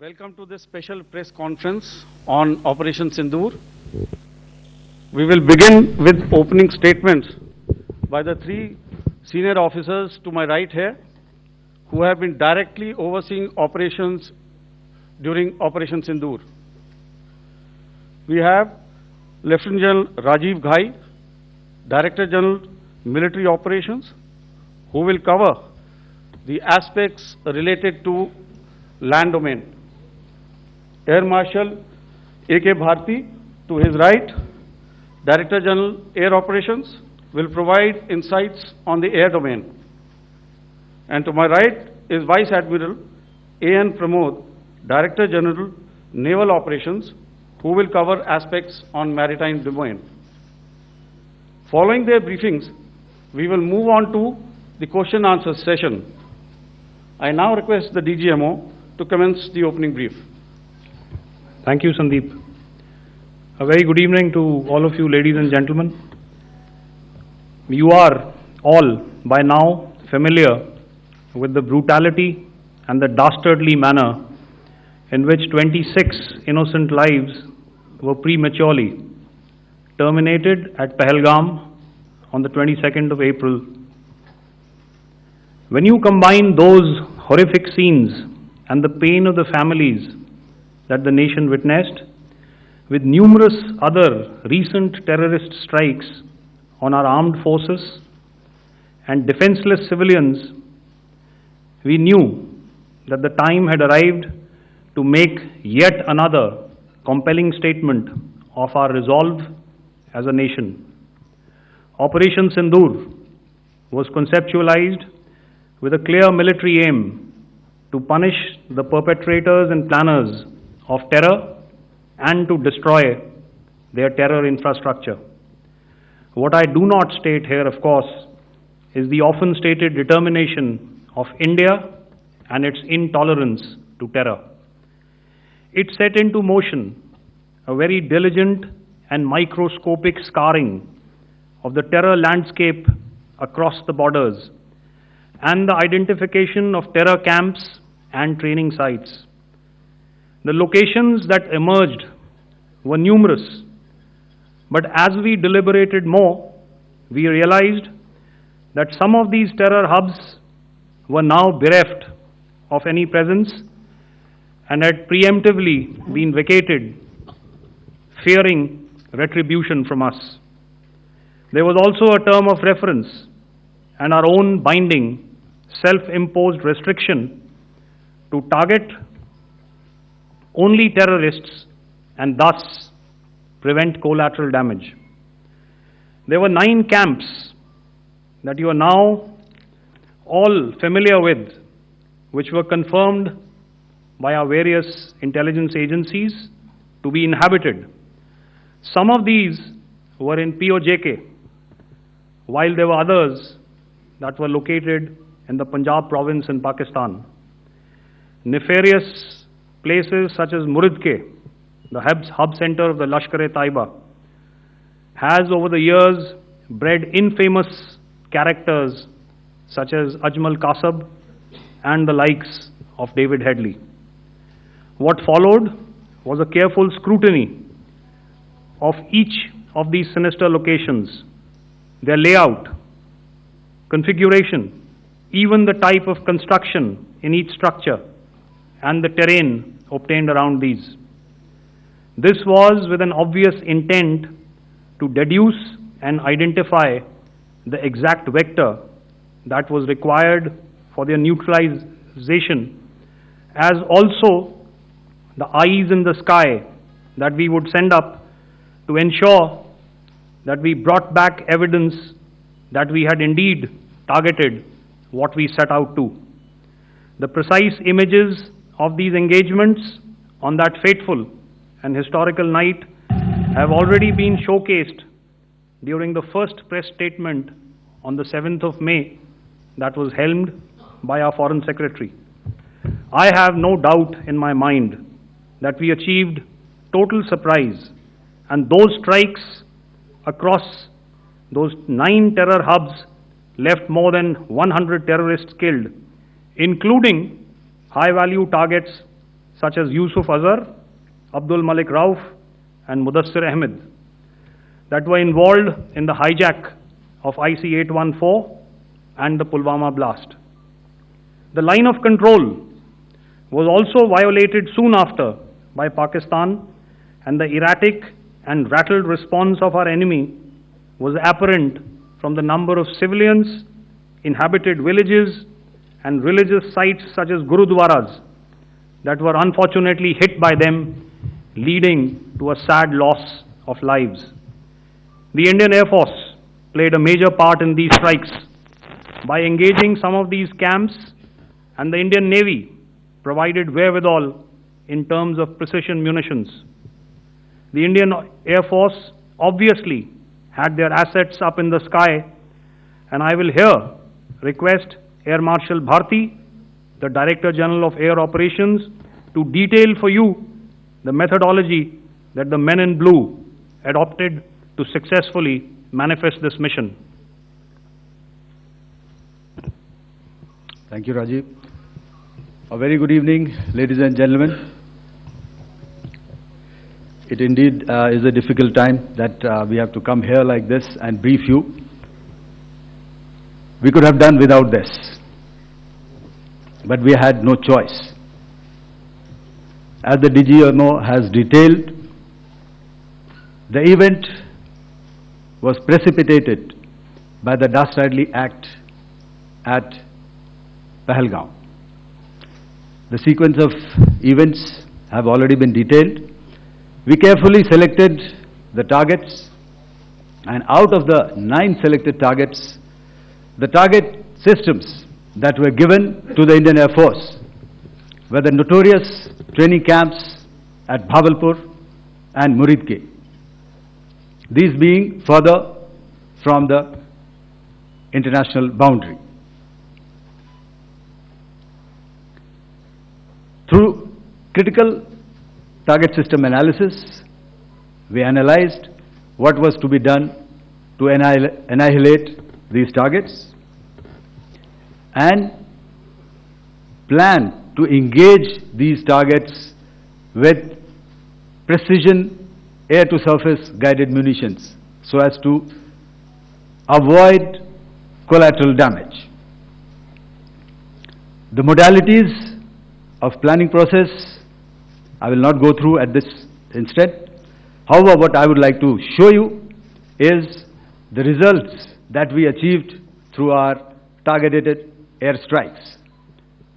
Welcome to this special press conference on Operation Sindoor. We will begin with opening statements by the three senior officers to my right here who have been directly overseeing operations during Operation Sindoor. We have Lieutenant General Rajiv Ghai, Director General Military Operations, who will cover the aspects related to land domain. Air Marshal A.K. Bharti, to his right, Director General Air Operations, will provide insights on the air domain. And to my right is Vice Admiral A.N. Pramod, Director General Naval Operations, who will cover aspects on maritime domain. Following their briefings, we will move on to the question answer session. I now request the DGMO to commence the opening brief. Thank you, Sandeep. A very good evening to all of you, ladies and gentlemen. You are all by now familiar with the brutality and the dastardly manner in which 26 innocent lives were prematurely terminated at Pahalgam on the 22nd of April. When you combine those horrific scenes and the pain of the families that the nation witnessed with numerous other recent terrorist strikes on our armed forces and defenseless civilians, we knew that the time had arrived to make yet another compelling statement of our resolve as a nation. Operation Sindoor was conceptualized with a clear military aim to punish the perpetrators and planners of terror and to destroy their terror infrastructure. What I do not state here, of course, is the often stated determination of India and its intolerance to terror. It set into motion a very diligent and microscopic scarring of the terror landscape across the borders and the identification of terror camps and training sites. The locations that emerged were numerous, but as we deliberated more, we realized that some of these terror hubs were now bereft of any presence and had preemptively been vacated, fearing retribution from us. There was also a term of reference and our own binding, self-imposed restriction to target only terrorists and thus prevent collateral damage. There were 9 camps that you are now all familiar with, which were confirmed by our various intelligence agencies to be inhabited. Some of these were in POJK, while there were others that were located in the Punjab province in Pakistan. Nefarious places such as Muridke, the hub center of the Lashkar-e-Taiba, has over the years bred infamous characters such as Ajmal Kasab and the likes of David Headley. What followed was a careful scrutiny of each of these sinister locations, their layout, configuration, even the type of construction in each structure, and the terrain obtained around these. This was with an obvious intent to deduce and identify the exact vector that was required for their neutralization, as also the eyes in the sky that we would send up to ensure that we brought back evidence that we had indeed targeted what we set out to. The precise images of these engagements on that fateful and historical night have already been showcased during the first press statement on the 7th of May that was helmed by our Foreign Secretary. I have no doubt in my mind that we achieved total surprise, and those strikes across those 9 terror hubs left more than 100 terrorists killed, including high-value targets such as Yusuf Azhar, Abdul Malik Rauf, and Mudassir Ahmed, that were involved in the hijack of IC-814 and the Pulwama blast. The line of control was also violated soon after by Pakistan, and the erratic and rattled response of our enemy was apparent from the number of civilians, inhabited villages, and religious sites such as Gurudwaras that were unfortunately hit by them, leading to a sad loss of lives. The Indian Air Force played a major part in these strikes by engaging some of these camps, and the Indian Navy provided wherewithal in terms of precision munitions. The Indian Air Force obviously had their assets up in the sky, and I will here request Air Marshal Bharti, the Director General of Air Operations, to detail for you the methodology that the men in blue adopted to successfully manifest this mission. Thank you, Rajiv. A very good evening, ladies and gentlemen. It indeed is a difficult time that we have to come here like this and brief you. We could have done without this, but we had no choice. As the DGMO has detailed, the event was precipitated by the dastardly act at Pahalgaon. The sequence of events have already been detailed. We carefully selected the targets, and out of the 9 selected targets, the target systems that were given to the Indian Air Force were the notorious training camps at Bhavalpur and Muridke, these being further from the international boundary. Through critical target system analysis, we analyzed what was to be done to annihilate these targets and plan to engage these targets with precision air-to-surface guided munitions so as to avoid collateral damage. The modalities of planning process I will not go through at this instant. However, what I would like to show you is the results that we achieved through our targeted air strikes.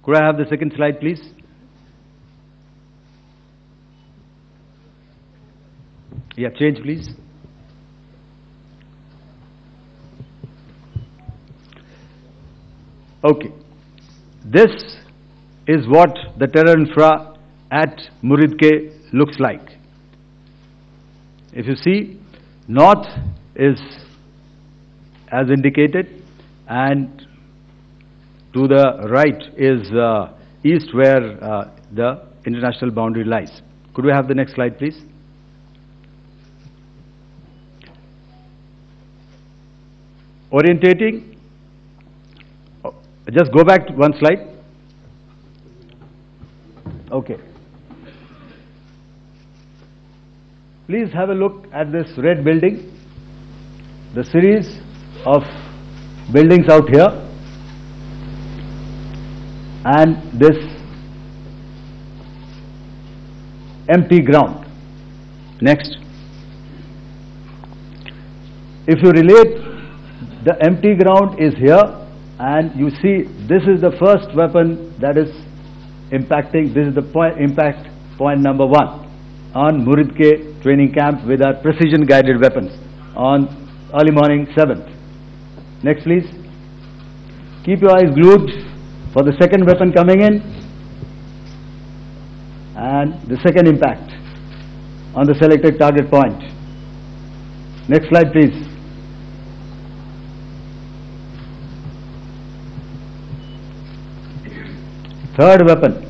Could I have the second slide, please? Yeah, change, please. Okay. This is what the terror infra at Muridke looks like. If you see, north is as indicated, and to the right is east, where the international boundary lies. Could we have the next slide, please? Orientating. Just go back to one slide. Okay. Please have a look at this red building, the series of buildings out here, and this empty ground. Next. If you relate, the empty ground is here, and you see this is the first weapon that is impacting. This is the impact point number 1 on Muridke training camp with our precision guided weapons on early morning 7th. Next, please. Keep your eyes glued for the second weapon coming in and the second impact on the selected target point. Next slide, please. Third weapon,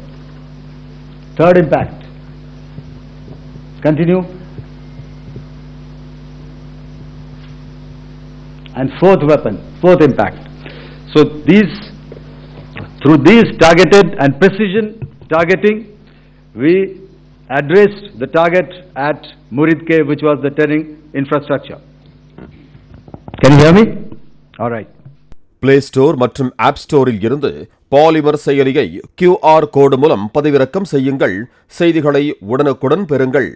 third impact. Continue. And fourth weapon, fourth impact. So these, through these targeted and precision targeting, we addressed the target at Muridke, which was the turning infrastructure. Can you hear me? All right. Play store மற்றும் app ஸ்டோரில் இருந்து polymer செயலியை QR கோடு மூலம் பதிவிறக்கம் செய்யுங்கள். செய்திகளை உடனுக்குடன் பெறுங்கள்.